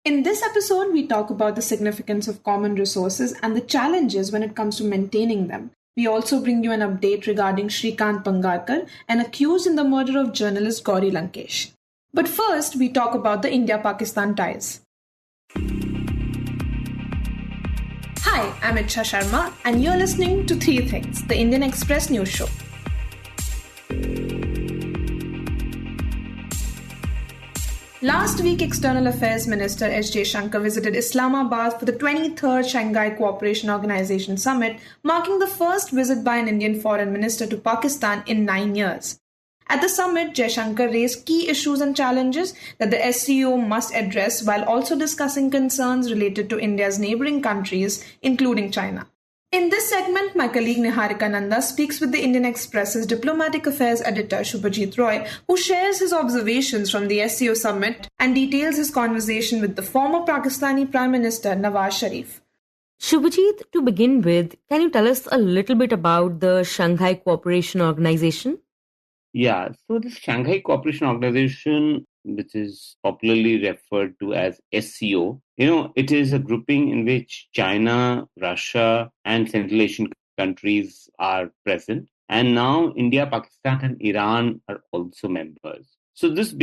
In this episode, we talk about the significance of common resources and the challenges when it comes to maintaining them. We also bring you an update regarding Shrikant Pangarkar, an accused in the murder of journalist Gauri Lankesh. But first, we talk about the India-Pakistan ties. Hi, I'm Ichha Sharma, and you're listening to Three Things, the Indian Express news show. Last week, External Affairs Minister S. Jaishankar visited Islamabad for the 23rd Shanghai Cooperation Organization Summit, marking the first visit by an Indian foreign minister to Pakistan in 9 years. At the summit, Jaishankar raised key issues and challenges that the SCO must address while also discussing concerns related to India's neighboring countries, including China. In this segment, my colleague Niharika Nanda speaks with the Indian Express's diplomatic affairs editor Shubhajit Roy, who shares his observations from the SCO summit and details his conversation with the former Pakistani Prime Minister Nawaz Sharif. Shubhajit, to begin with, can you tell us a little bit about the Shanghai Cooperation Organization? Yeah, so this Shanghai Cooperation Organization, which is popularly referred to as SCO, it is a grouping in which China, Russia, and Central Asian countries are present. And now India, Pakistan, and Iran are also members. So this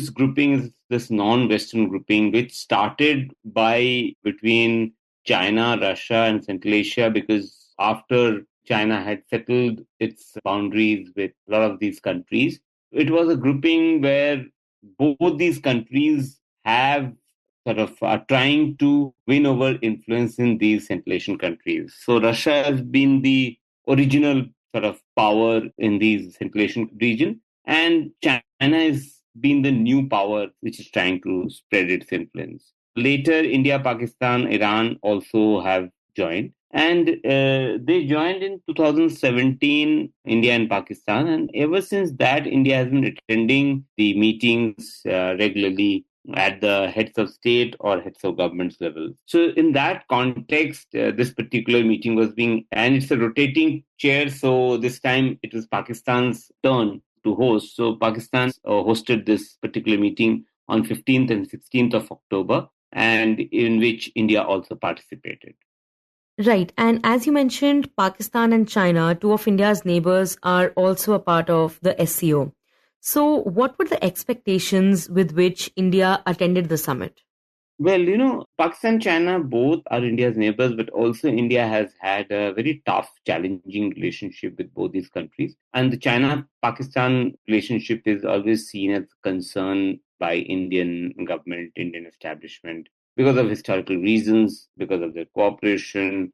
grouping is this non-Western grouping, which started between China, Russia, and Central Asia, because after China had settled its boundaries with a lot of these countries, it was a grouping where both these countries are trying to win over influence in these Central Asian countries. So Russia has been the original power in these Central Asian region, and China has been the new power which is trying to spread its influence. Later, India, Pakistan, Iran also have joined. And they joined in 2017, India and Pakistan. And ever since that, India has been attending the meetings regularly at the heads of state or heads of governments level. So in that context, this particular meeting and it's a rotating chair. So this time it was Pakistan's turn to host. So Pakistan hosted this particular meeting on 15th and 16th of October, and in which India also participated. Right. And as you mentioned, Pakistan and China, two of India's neighbors, are also a part of the SCO. So what were the expectations with which India attended the summit? Well, Pakistan and China both are India's neighbors, but also India has had a very tough, challenging relationship with both these countries. And the China-Pakistan relationship is always seen as a concern by Indian government, Indian establishment, because of historical reasons, because of their cooperation,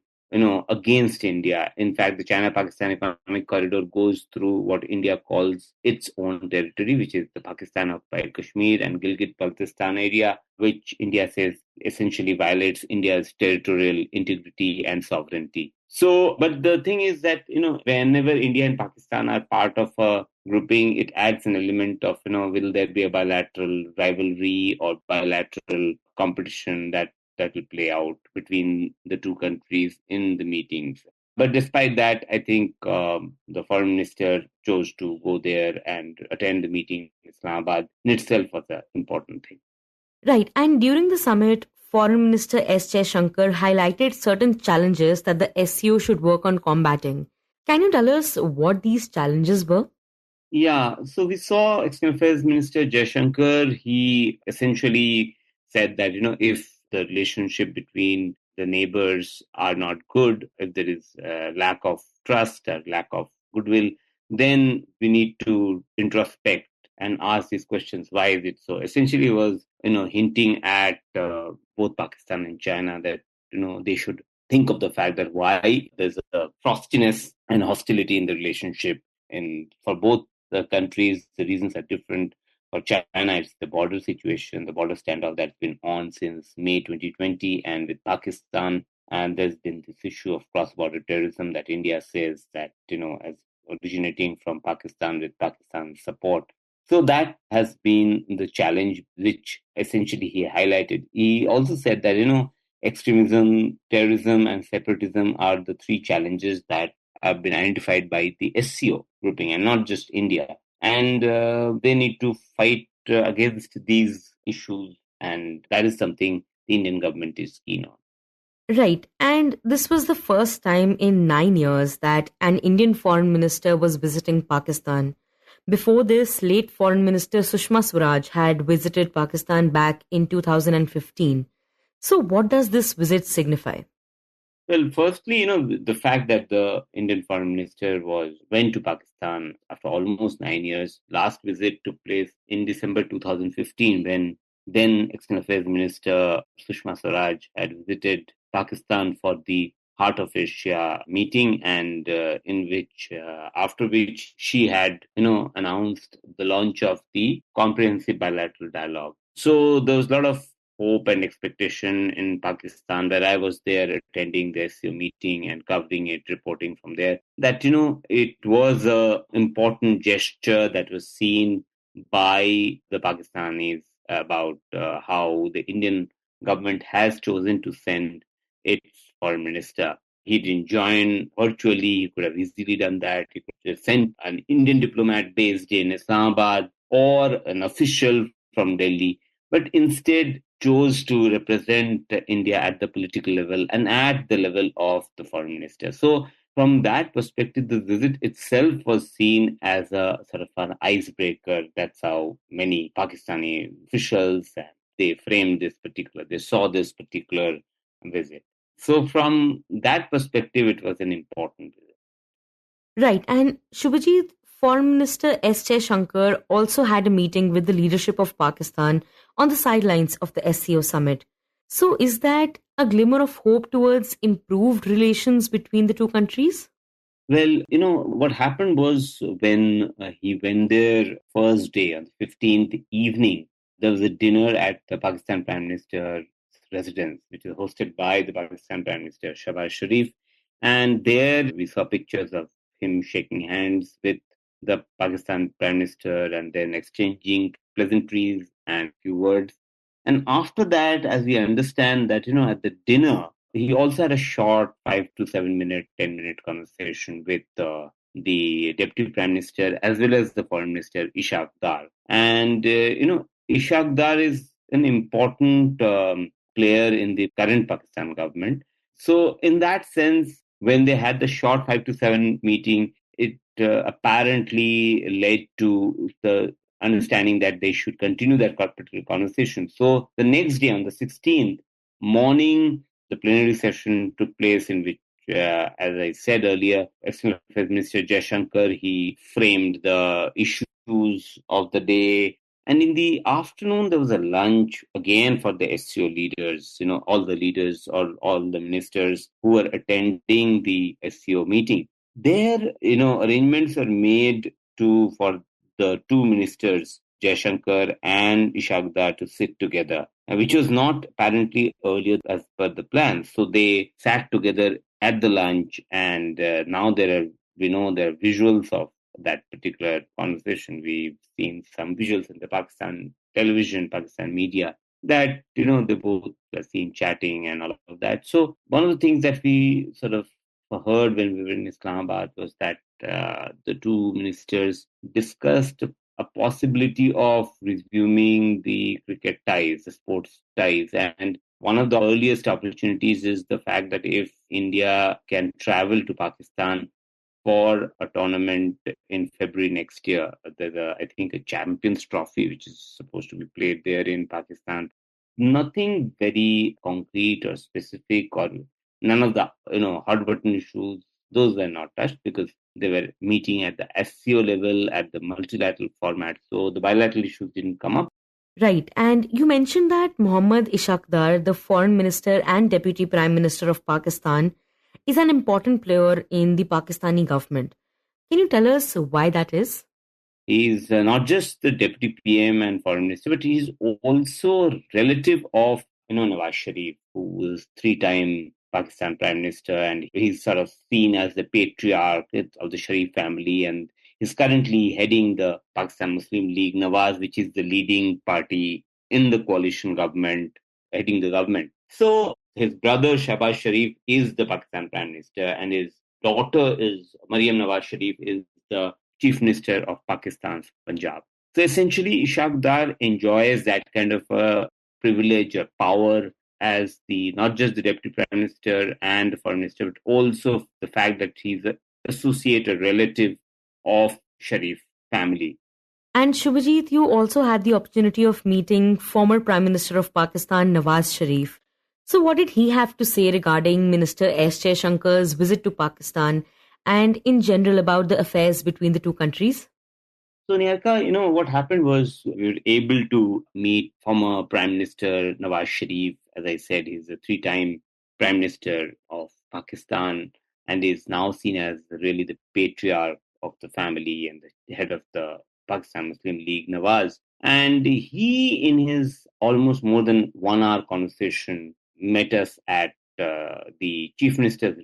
against India. In fact, the China-Pakistan economic corridor goes through what India calls its own territory, which is the Pakistan-occupied Kashmir and Gilgit-Baltistan area, which India says essentially violates India's territorial integrity and sovereignty. So, but the thing is that, whenever India and Pakistan are part of a grouping, it adds an element of, will there be a bilateral rivalry or bilateral competition that will play out between the two countries in the meetings. But despite that, I think the foreign minister chose to go there and attend the meeting in Islamabad in itself was an important thing. Right. And during the summit, Foreign Minister S. Jaishankar highlighted certain challenges that the SCO should work on combating. Can you tell us what these challenges were? Yeah, so we saw External Affairs Minister Jaishankar. He essentially said that, if the relationship between the neighbors are not good, if there is a lack of trust or lack of goodwill, then we need to introspect and ask these questions. Why is it so? Essentially, it was, hinting at both Pakistan and China that, they should think of the fact that why there's a frostiness and hostility in the relationship. And for both the countries, the reasons are different. For China, it's the border situation, the border standoff that's been on since May 2020, and with Pakistan. And there's been this issue of cross-border terrorism that India says that, as originating from Pakistan with Pakistan's support. So that has been the challenge, which essentially he highlighted. He also said that, extremism, terrorism, and separatism are the three challenges that have been identified by the SCO grouping and not just India. And they need to fight against these issues And that is something the Indian government is keen on. Right. And this was the first time in 9 years that an Indian foreign minister was visiting Pakistan. Before this, late Foreign Minister Sushma Swaraj had visited Pakistan back in 2015. So, what does this visit signify? Well, firstly, the fact that the Indian foreign minister went to Pakistan after almost 9 years. Last visit took place in December 2015 when then External Affairs Minister Sushma Swaraj had visited Pakistan for the Heart of Asia meeting, and after which she had, announced the launch of the comprehensive bilateral dialogue. So there was a lot of hope and expectation in Pakistan, where I was there attending the SCO meeting and covering it, reporting from there, that, it was a important gesture that was seen by the Pakistanis about how the Indian government has chosen to send its foreign minister. He didn't join virtually. He could have easily done that. He could have sent an Indian diplomat based in Islamabad or an official from Delhi, but instead chose to represent India at the political level and at the level of the foreign minister. So, from that perspective, the visit itself was seen as a sort of an icebreaker. That's how many Pakistani officials they saw this particular visit. So, from that perspective, it was an important visit. Right. And Shubhajit, Foreign Minister S. Jaishankar also had a meeting with the leadership of Pakistan on the sidelines of the SCO summit. So, is that a glimmer of hope towards improved relations between the two countries? Well, what happened was when he went there first day on the 15th evening, there was a dinner at the Pakistan Prime Minister's residence, which was hosted by the Pakistan Prime Minister Shahbaz Sharif. And there we saw pictures of him shaking hands with the Pakistan Prime Minister and then exchanging pleasantries and few words. And after that, as we understand that, at the dinner, he also had a short 5 to 7 minute, 10-minute conversation with the Deputy Prime Minister as well as the Foreign Minister, Ishaq Dar. And, Ishaq Dar is an important player in the current Pakistan government. So, in that sense, when they had the short 5 to 7 meeting, it apparently led to the understanding that they should continue that corporate conversation. So the next day, on the 16th morning, the plenary session took place in which, as I said earlier, External Affairs Minister Jaishankar, he framed the issues of the day. And in the afternoon, there was a lunch again for the SCO leaders, all the leaders, all the ministers who were attending the SCO meeting. There, arrangements are made for the two ministers, Jaishankar and Ishaq Dar, to sit together, which was not apparently earlier as per the plan. So they sat together at the lunch, and now we know there are visuals of that particular conversation. We've seen some visuals in the Pakistan television, Pakistan media, that they both are seen chatting and all of that. So one of the things that we sort of heard when we were in Islamabad was that the two ministers discussed a possibility of resuming the cricket ties, the sports ties. And one of the earliest opportunities is the fact that if India can travel to Pakistan for a tournament in February next year, there's I think, a Champions Trophy, which is supposed to be played there in Pakistan. Nothing very concrete or specific, or none of the hot button issues, those were not touched because they were meeting at the SCO level at the multilateral format. So the bilateral issues didn't come up. Right. And you mentioned that Mohammad Ishaq Dar, the foreign minister and deputy prime minister of Pakistan, is an important player in the Pakistani government. Can you tell us why that is? He's not just the deputy PM and foreign minister, but he's also a relative of Nawaz Sharif, who was three-time Pakistan Prime Minister, and he's sort of seen as the patriarch of the Sharif family, and he's currently heading the Pakistan Muslim League, Nawaz, which is the leading party in the coalition government, heading the government. So his brother Shahbaz Sharif is the Pakistan Prime Minister, and his daughter is Maryam Nawaz Sharif, is the Chief Minister of Pakistan's Punjab. So essentially, Ishaq Dar enjoys that kind of privilege or power as the not just the deputy prime minister and the foreign minister, but also the fact that he's an associate, a relative of Sharif family. And Shubhajit, you also had the opportunity of meeting former Prime Minister of Pakistan, Nawaz Sharif. So, what did he have to say regarding Minister S. Jaishankar's visit to Pakistan and in general about the affairs between the two countries? So, Niharika, what happened was we were able to meet former Prime Minister Nawaz Sharif. As I said, he's a three-time Prime Minister of Pakistan and is now seen as really the patriarch of the family and the head of the Pakistan Muslim League, Nawaz. And he, in his almost more than 1 hour conversation, met us at the Chief Minister's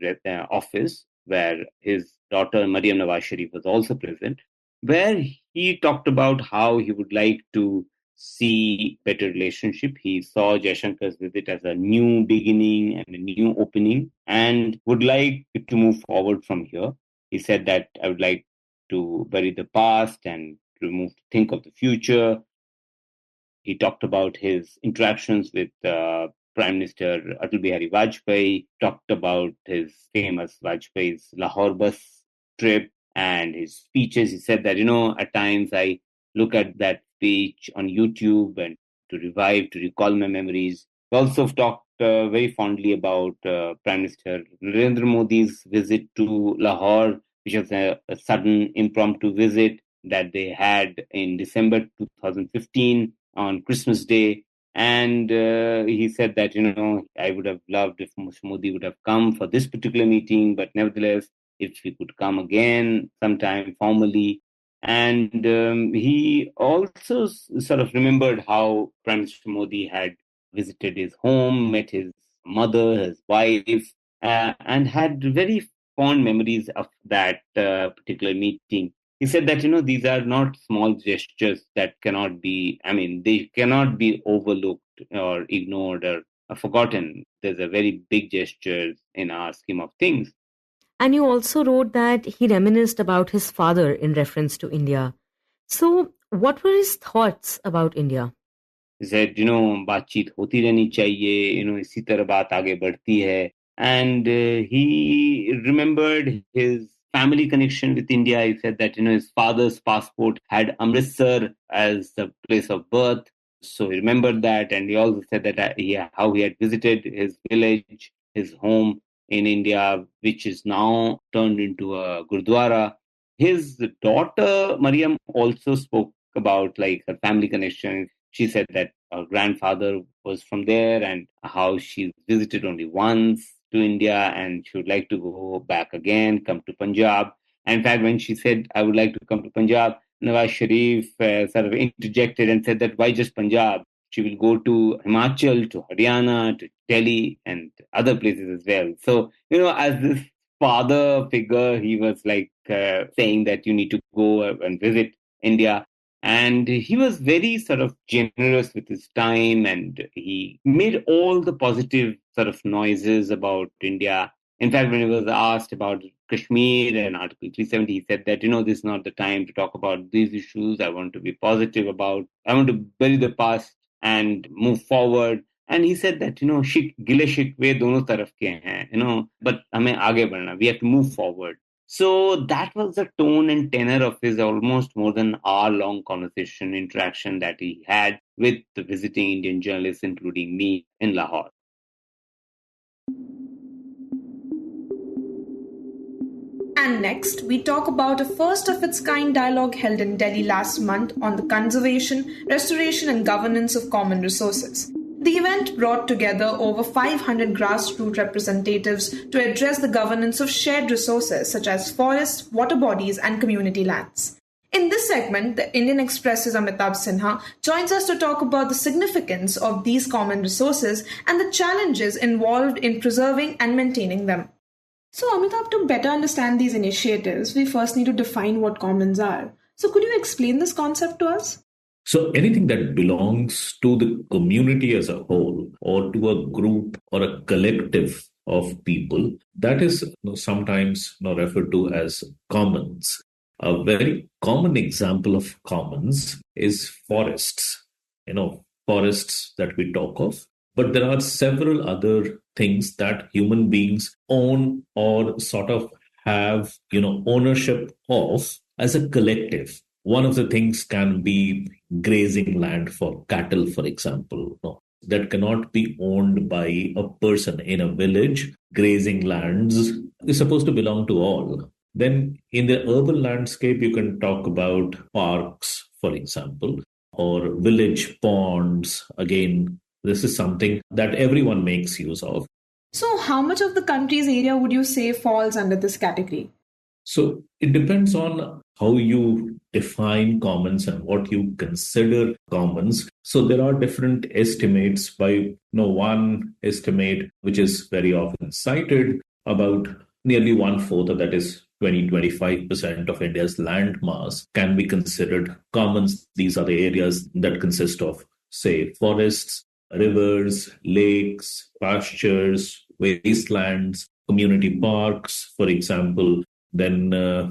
office, where his daughter, Mariam Nawaz Sharif, was also present, where he talked about how he would like to see better relationship. He saw Jaishankar's visit as a new beginning and a new opening and would like it to move forward from here. He said that I would like to bury the past and to think of the future. He talked about his interactions with Prime Minister Atal Bihari Vajpayee, talked about his famous Vajpayee's Lahore bus trip and his speeches. He said that, at times I look at that speech on YouTube and to recall my memories. We also talked very fondly about Prime Minister Narendra Modi's visit to Lahore, which was a sudden impromptu visit that they had in December 2015 on Christmas Day. And he said that, I would have loved if Mr. Modi would have come for this particular meeting, but nevertheless, if he could come again sometime formally. And he also sort of remembered how Prime Minister Modi had visited his home, met his mother, his wife, and had very fond memories of that particular meeting. He said that, these are not small gestures that cannot be, they cannot be overlooked or ignored or forgotten. There's a very big gesture in our scheme of things. And you also wrote that he reminisced about his father in reference to India. So, what were his thoughts about India? He said, बातचीत होती रहनी चाहिए, इसी तरह बात आगे बढ़ती है. And he remembered his family connection with India. He said that, his father's passport had Amritsar as the place of birth. So he remembered that. And he also said that how he had visited his village, his home in India, which is now turned into a Gurdwara. His daughter, Mariam, also spoke about her family connection. She said that her grandfather was from there and how she visited only once to India and she would like to go back again, come to Punjab. And in fact, when she said, I would like to come to Punjab, Nawaz Sharif sort of interjected and said that why just Punjab? She will go to Himachal, to Haryana, to Delhi and other places as well. So, as this father figure, he was saying that you need to go and visit India. And he was very sort of generous with his time and he made all the positive sort of noises about India. In fact, when he was asked about Kashmir and Article 370, he said that, this is not the time to talk about these issues. I want to be positive I want to bury the past and move forward. And he said that, gile shikwe dono taraf ke hain, but hame aage badhna. We have to move forward. So that was the tone and tenor of his almost more than hour-long interaction that he had with the visiting Indian journalists, including me in Lahore. And next, we talk about a first-of-its-kind dialogue held in Delhi last month on the conservation, restoration and governance of common resources. The event brought together over 500 grassroots representatives to address the governance of shared resources such as forests, water bodies, and community lands. In this segment, the Indian Express's Amitabh Sinha joins us to talk about the significance of these common resources and the challenges involved in preserving and maintaining them. So, Amitabh, to better understand these initiatives, we first need to define what commons are. So, could you explain this concept to us? So anything that belongs to the community as a whole or to a group or a collective of people, that is sometimes referred to as commons. A very common example of commons is forests. forests that we talk of. But there are several other things that human beings own or sort of have, ownership of as a collective. One of the things can be grazing land for cattle, for example. No, that cannot be owned by a person in a village. Grazing lands is supposed to belong to all. Then in the urban landscape, you can talk about parks, for example, or village ponds. Again, this is something that everyone makes use of. So, how much of the country's area would you say falls under this category? So it depends on how you define commons and what you consider commons. So there are different estimates. By one estimate, which is very often cited, about nearly 1/4, that is 20-25% of India's land mass, can be considered commons. These are the areas that consist of, say, forests, rivers, lakes, pastures, wastelands, community parks, for example, then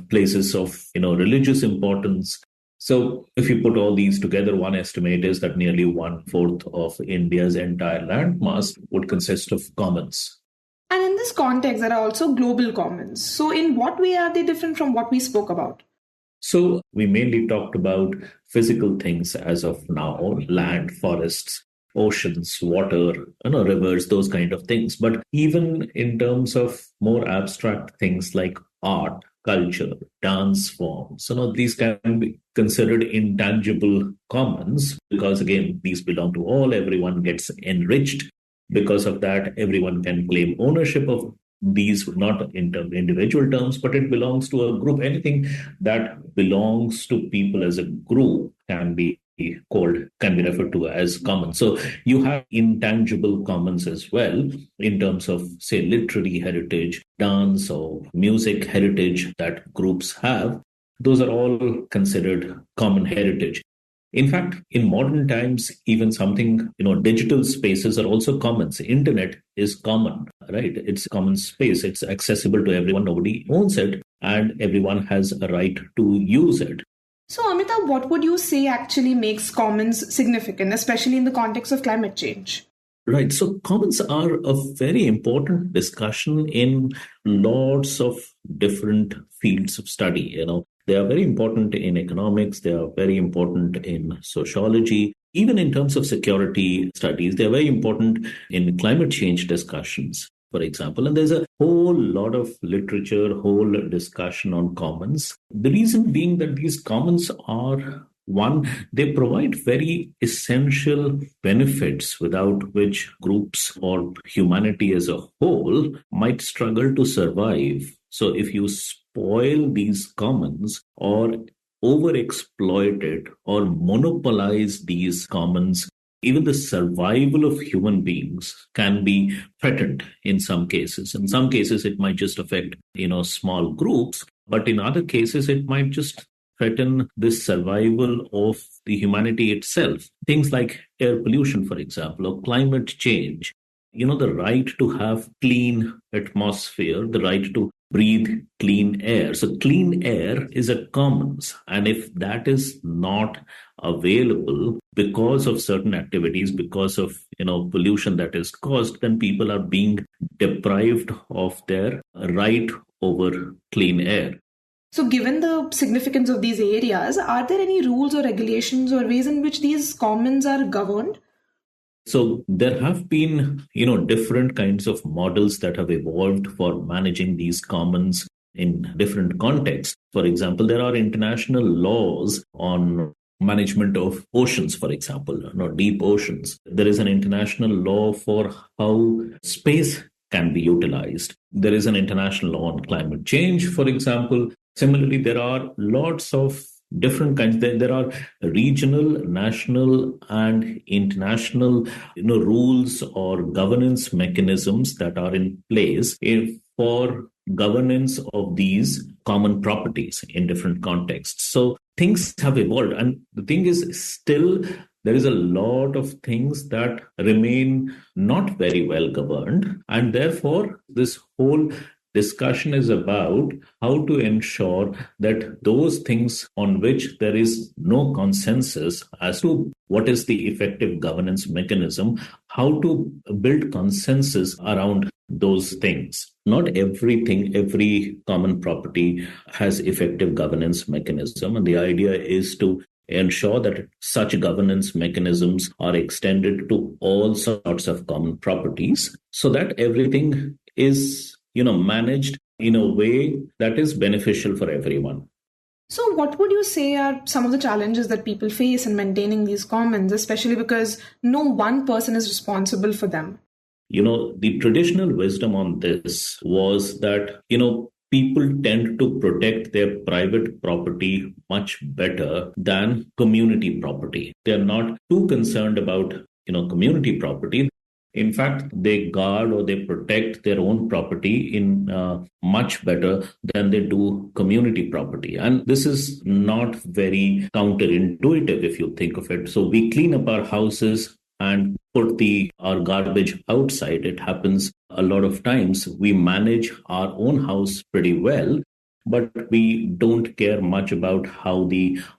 places of religious importance. So if you put all these together, one estimate is that nearly 1/4 of India's entire land mass would consist of commons. And in this context, there are also global commons. So in what way are they different from what we spoke about? So we mainly talked about physical things as of now: land, forests, oceans, water, rivers, those kind of things. But even in terms of more abstract things like art, culture, dance forms, these can be considered intangible commons because, again, these belong to all. Everyone gets enriched. Because of that, everyone can claim ownership of these, not in individual terms, but it belongs to a group. Anything that belongs to people as a group can be referred to as common. So you have intangible commons as well in terms of, say, literary heritage, dance or music heritage that groups have. Those are all considered common heritage. In fact, in modern times, even something, digital spaces are also commons. Internet is common, right? It's common space. It's accessible to everyone. Nobody owns it, and everyone has a right to use it. So, Amitabh, what would you say actually makes commons significant, especially in the context of climate change? Right. So commons are a very important discussion in lots of different fields of study. They are very important in economics. They are very important in sociology. Even in terms of security studies, they are very important in climate change discussions, for example. And there's a whole lot of literature, whole discussion on commons. The reason being that these commons are, one, they provide very essential benefits without which groups or humanity as a whole might struggle to survive. So if you spoil these commons or overexploit it or monopolize these commons, even the survival of human beings can be threatened in some cases. In some cases, it might just affect, small groups, but in other cases, it might just threaten the survival of the humanity itself. Things like air pollution, for example, or climate change. The right to have clean atmosphere, the right to breathe clean air. So clean air is a commons. And if that is not available because of certain activities, because of, pollution that is caused, then people are being deprived of their right over clean air. So given the significance of these areas, are there any rules or regulations or ways in which these commons are governed? So there have been, different kinds of models that have evolved for managing these commons in different contexts. For example, there are international laws on management of oceans, for example, deep oceans. There is an international law for how space can be utilized. There is an international law on climate change, for example. Similarly, there are lots of different kinds. There are regional, national, and international, rules or governance mechanisms that are in place for governance of these common properties in different contexts. So things have evolved, and the thing is, still there is a lot of things that remain not very well governed, and therefore this whole discussion is about how to ensure that those things on which there is no consensus as to what is the effective governance mechanism, how to build consensus around those things. Not everything, every common property has effective governance mechanism. And the idea is to ensure that such governance mechanisms are extended to all sorts of common properties so that everything is, managed in a way that is beneficial for everyone. So, what would you say are some of the challenges that people face in maintaining these commons, especially because no one person is responsible for them? The traditional wisdom on this was that, people tend to protect their private property much better than community property. They're not too concerned about, community property. In fact, they guard or they protect their own property in much better than they do community property. And this is not very counterintuitive if you think of it. So we clean up our houses and put our garbage outside. It happens a lot of times. We manage our own house pretty well, but we don't care much about how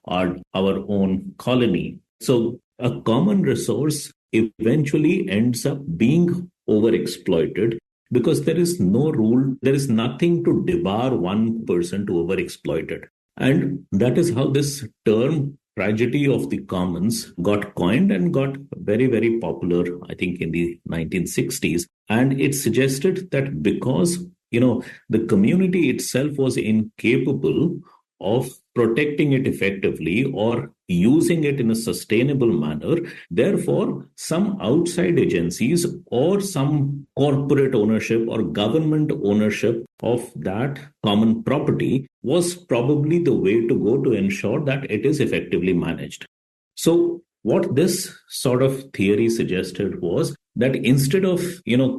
our own colony. So a common resource eventually ends up being overexploited because there is no rule, there is nothing to debar one person to overexploit it. And that is how this term tragedy of the commons got coined and got very, very popular, I think, in the 1960s. And it suggested that because, the community itself was incapable of protecting it effectively or using it in a sustainable manner, therefore, some outside agencies or some corporate ownership or government ownership of that common property was probably the way to go to ensure that it is effectively managed. So what this sort of theory suggested was that instead of,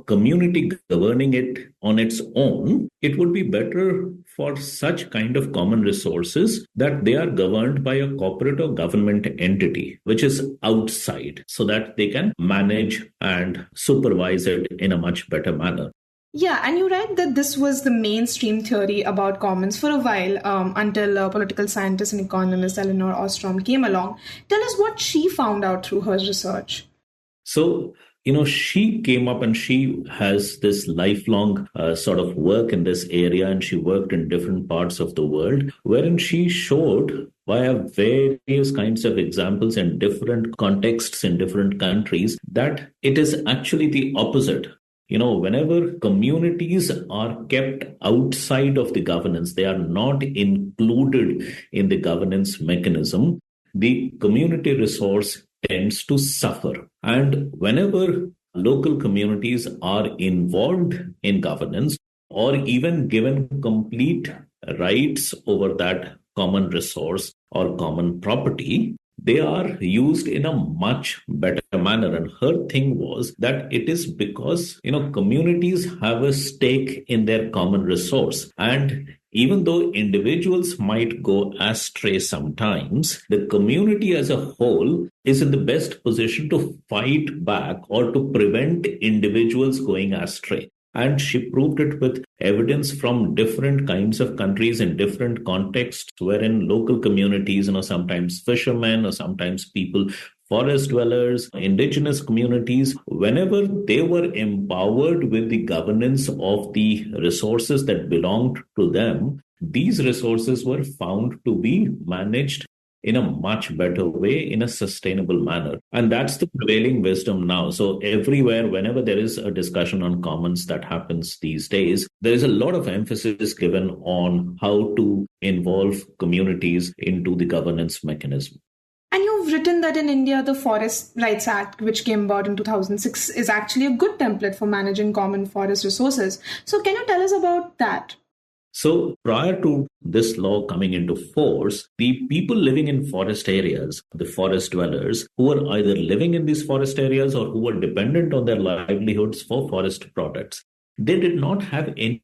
community governing it on its own, it would be better for such kind of common resources that they are governed by a corporate or government entity, which is outside, so that they can manage and supervise it in a much better manner. Yeah, and you read that this was the mainstream theory about commons for a while until political scientist and economist Elinor Ostrom came along. Tell us what she found out through her research. So, she came up and she has this lifelong sort of work in this area, and she worked in different parts of the world, wherein she showed via various kinds of examples in different contexts in different countries that it is actually the opposite. Whenever communities are kept outside of the governance, they are not included in the governance mechanism, the community resource tends to suffer. And whenever local communities are involved in governance or even given complete rights over that common resource or common property, they are used in a much better manner. And her thing was that it is because, communities have a stake in their common resource. And even though individuals might go astray sometimes, the community as a whole is in the best position to fight back or to prevent individuals going astray. And she proved it with evidence from different kinds of countries in different contexts, wherein local communities, sometimes fishermen or sometimes people, forest dwellers, indigenous communities, whenever they were empowered with the governance of the resources that belonged to them, these resources were found to be managed in a much better way, in a sustainable manner. And that's the prevailing wisdom now. So everywhere, whenever there is a discussion on commons that happens these days, there is a lot of emphasis given on how to involve communities into the governance mechanism. And you've written that in India, the Forest Rights Act, which came about in 2006, is actually a good template for managing common forest resources. So can you tell us about that? So prior to this law coming into force, the people living in forest areas, the forest dwellers, who were either living in these forest areas or who were dependent on their livelihoods for forest products, they did not have any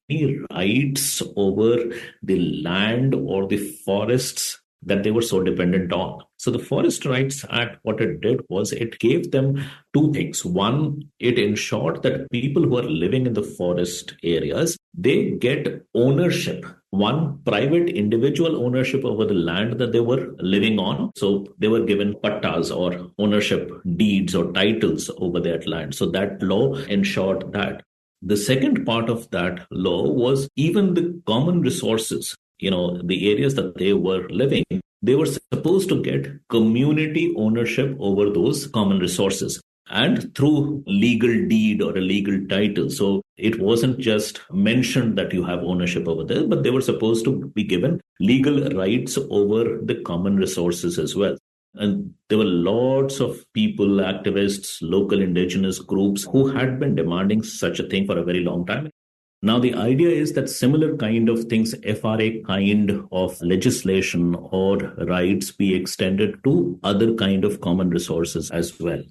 rights over the land or the forests that they were so dependent on. So the Forest Rights Act, what it did was it gave them two things. One, it ensured that people who are living in the forest areas, they get ownership. One, private individual ownership over the land that they were living on. So they were given pattas or ownership deeds or titles over that land. So that law ensured that. The second part of that law was even the common resources, the areas that they were living, they were supposed to get community ownership over those common resources, and through legal deed or a legal title. So it wasn't just mentioned that you have ownership over there, but they were supposed to be given legal rights over the common resources as well. And there were lots of people, activists, local indigenous groups who had been demanding such a thing for a very long time. Now, the idea is that similar kind of things, FRA kind of legislation or rights be extended to other kind of common resources as well.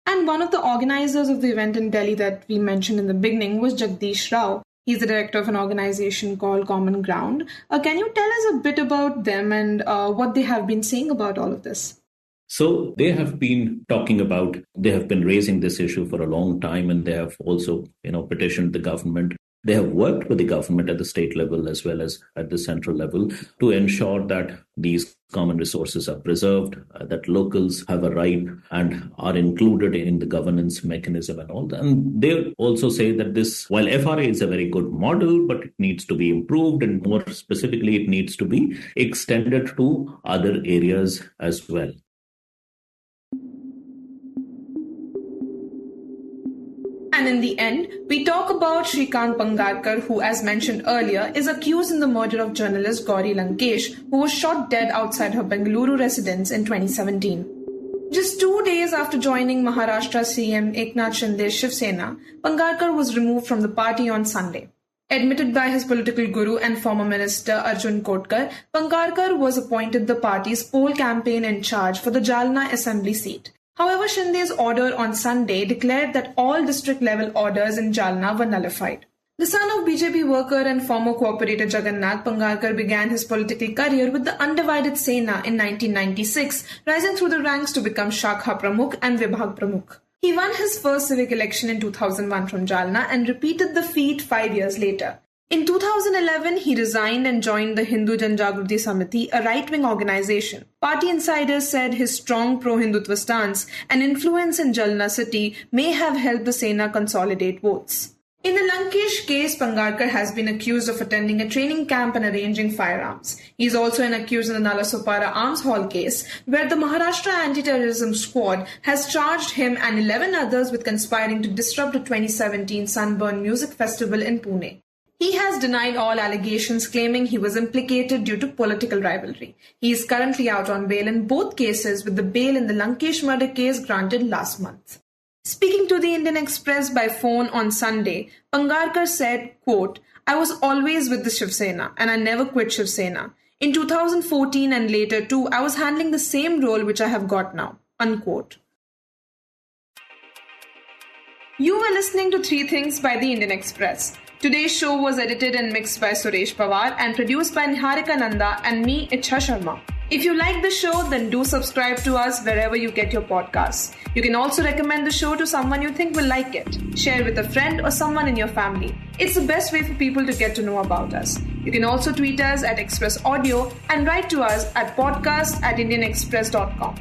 And one of the organizers of the event in Delhi that we mentioned in the beginning was Jagdish Rao. He's the director of an organization called Common Ground. Can you tell us a bit about them and what they have been saying about all of this? So they have been they have been raising this issue for a long time, and they have also, petitioned the government. They have worked with the government at the state level as well as at the central level to ensure that these common resources are preserved, that locals have a right and are included in the governance mechanism and all that. And they also say that this, while FRA is a very good model, but it needs to be improved, and more specifically, it needs to be extended to other areas as well. And in the end, we talk about Shrikant Pangarkar, who, as mentioned earlier, is accused in the murder of journalist Gauri Lankesh, who was shot dead outside her Bengaluru residence in 2017. Just 2 days after joining Maharashtra CM Eknath Shinde's Shiv Sena, Pangarkar was removed from the party on Sunday. Admitted by his political guru and former minister Arjun Kotkar, Pangarkar was appointed the party's poll campaign in charge for the Jalna Assembly seat. However, Shinde's order on Sunday declared that all district-level orders in Jalna were nullified. The son of BJP worker and former cooperator Jagannath, Pangarkar began his political career with the undivided Sena in 1996, rising through the ranks to become Shakha Pramukh and Vibhag Pramukh. He won his first civic election in 2001 from Jalna and repeated the feat 5 years later. In 2011, he resigned and joined the Hindu Janjagruti Samiti, a right-wing organization. Party insiders said his strong pro-Hindutva stance and influence in Jalna city may have helped the Sena consolidate votes. In the Lankesh case, Pangarkar has been accused of attending a training camp and arranging firearms. He is also an accused in the Nalasopara Arms Hall case, where the Maharashtra Anti-Terrorism Squad has charged him and 11 others with conspiring to disrupt the 2017 Sunburn Music Festival in Pune. He has denied all allegations, claiming he was implicated due to political rivalry. He is currently out on bail in both cases, with the bail in the Lankesh murder case granted last month. Speaking to the Indian Express by phone on Sunday, Pangarkar said, quote, "I was always with the Shiv Sena and I never quit Shiv Sena. In 2014 and later too, I was handling the same role which I have got now," unquote. You were listening to Three Things by the Indian Express. Today's show was edited and mixed by Suresh Pawar and produced by Niharika, Nanda and me, Ichha, Sharma. If you like the show, then do subscribe to us wherever you get your podcasts. You can also recommend the show to someone you think will like it. Share with a friend or someone in your family. It's the best way for people to get to know about us. You can also tweet us at Express Audio and write to us at podcast@indianexpress.com.